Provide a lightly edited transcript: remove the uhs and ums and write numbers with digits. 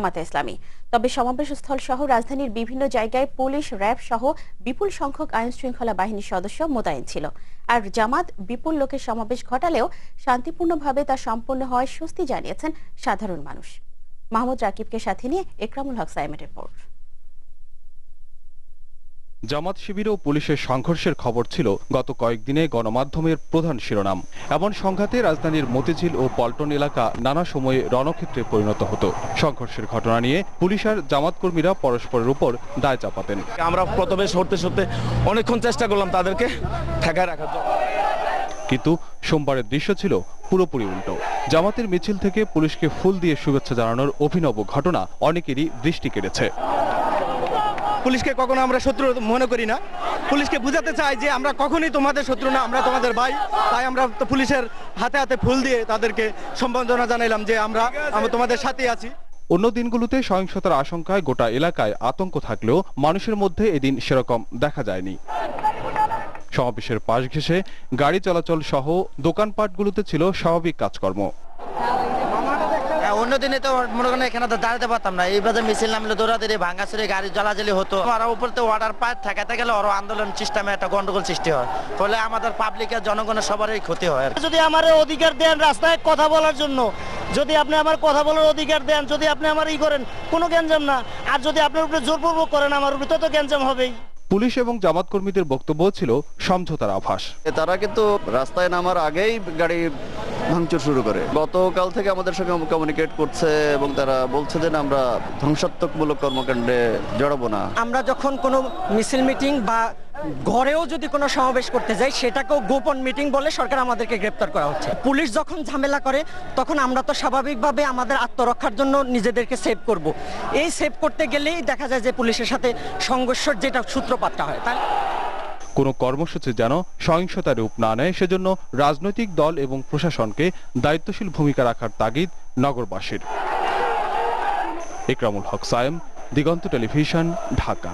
জামাতে ইসলামী। তবে সমাবেশস্থল সহ রাজধানীর বিভিন্ন জায়গায় পুলিশ, র্যাব সহ বিপুল সংখ্যক আইন শৃঙ্খলা বাহিনীর সদস্য মোতায়েন ছিল। আর জামাত বিপুল লোকের সমাবেশ ঘটালেও শান্তিপূর্ণভাবে তা সম্পন্ন হওয়ায় স্বস্তি জানিয়েছেন সাধারণ মানুষ। মাহমুদ রাকিবকে সাথে নিয়ে একরামুল হক সাইমের রিপোর্ট। জামাত শিবির ও পুলিশের সংঘর্ষের খবর ছিল গত কয়েকদিনে গণমাধ্যমের প্রধান শিরোনাম। এমন সংঘাতে রাজধানীর মতিঝিল ও পল্টন এলাকা নানা সময়ে রণক্ষেত্রে পরিণত হতো। সংঘর্ষের ঘটনা নিয়ে পুলিশ আর জামাত কর্মীরা পরস্পরের উপর দায় চাপাতেন। আমরা প্রথমে সরতে অনেকক্ষণ চেষ্টা করলাম তাদেরকে ঠেকায় রাখার জন্য, কিন্তু সোমবারের দৃশ্য ছিল পুরোপুরি উল্টো। জামাতের মিছিল থেকে পুলিশকে ফুল দিয়ে শুভেচ্ছা জানানোর অভিনব ঘটনা অনেকেরই দৃষ্টি কেড়েছে। পুলিশকে কখনো আমরা শত্রু মনে করি না। পুলিশকে বুঝাতে চাই যে আমরা কখনোই তোমাদের শত্রু না, আমরা তোমাদের ভাই। তাই আমরা তো পুলিশের হাতে হাতে ফুল দিয়ে তাদেরকে সম্বর্ধনা জানাইলাম যে আমরা তোমাদের সাথে আছি। অন্য দিনগুলোতে সহিংসতার আশঙ্কায় গোটা এলাকায় আতঙ্ক থাকলেও মানুষের মধ্যে এদিন সেরকম দেখা যায়নি। সমাবেশের পাশ ঘেঁষে গাড়ি চলাচল সহ দোকানপাটগুলোতে ছিল স্বাভাবিক কাজকর্ম। অন্যদিনে তো মনে করেন এখানে তো দাঁড়াতে পারতাম না। এই বাজার মিছিল নামলে দৌড়াদৌড়ি ভাঙাচুরি গাড়ি জ্বালাজালি হতো। আর উপরতে অর্ডার পায় ঠেকাতে গেলে আরো আন্দোলন সিস্টেমে একটা গন্ডগোল সৃষ্টি হয়, ফলে আমাদের পাবলিকের জনগণের সবারই ক্ষতি হয়। যদি আমার অধিকার দেন রাস্তায় কথা বলার জন্য, যদি আপনি আমার কথা বলার অধিকার দেন, যদি আপনি আমার করেন, কোনো গ্যাঞ্জাম না। আর যদি আপনার উপরে জোরপূর্বক করেন আমার উপরে, তো গ্যাঞ্জাম হবেই। পুলিশ এবং জামাত কর্মীদের বক্তব্য ছিল সমঝোতার আভাস। তারা কিন্তু রাস্তায় নামার আগেই গাড়ি ভাঙচুর শুরু করে। গতকাল থেকে আমাদের সঙ্গে কমিউনিকেট করছে এবং তারা বলছে যে আমরা ধ্বংসাত্মকমূলক কর্মকাণ্ডে জড়াবো না। আমরা যখন কোনো মিছিল মিটিং বা ঘরেও যদি কোনো সমাবেশ করতে যাই, সেটাকেও গোপন মিটিং বলে সরকার আমাদেরকে গ্রেপ্তার করা হচ্ছে। পুলিশ যখন ঝামেলা করে তখন আমরা তো স্বাভাবিকভাবে আমাদের আত্মরক্ষার জন্য নিজেদেরকে সেভ করব। এই সেভ করতে গেলেই দেখা যায় যে পুলিশের সাথে সংঘর্ষের যেটা সূত্রপাতটা হয়। তাই কোনো কর্মসূচি যেন সহিংসতার রূপ না নেয়, সেজন্য রাজনৈতিক দল এবং প্রশাসনকে দায়িত্বশীল ভূমিকা রাখার তাগিদ নগরবাসীর। একরামুল হক সায়েম, দিগন্ত টেলিভিশন, ঢাকা।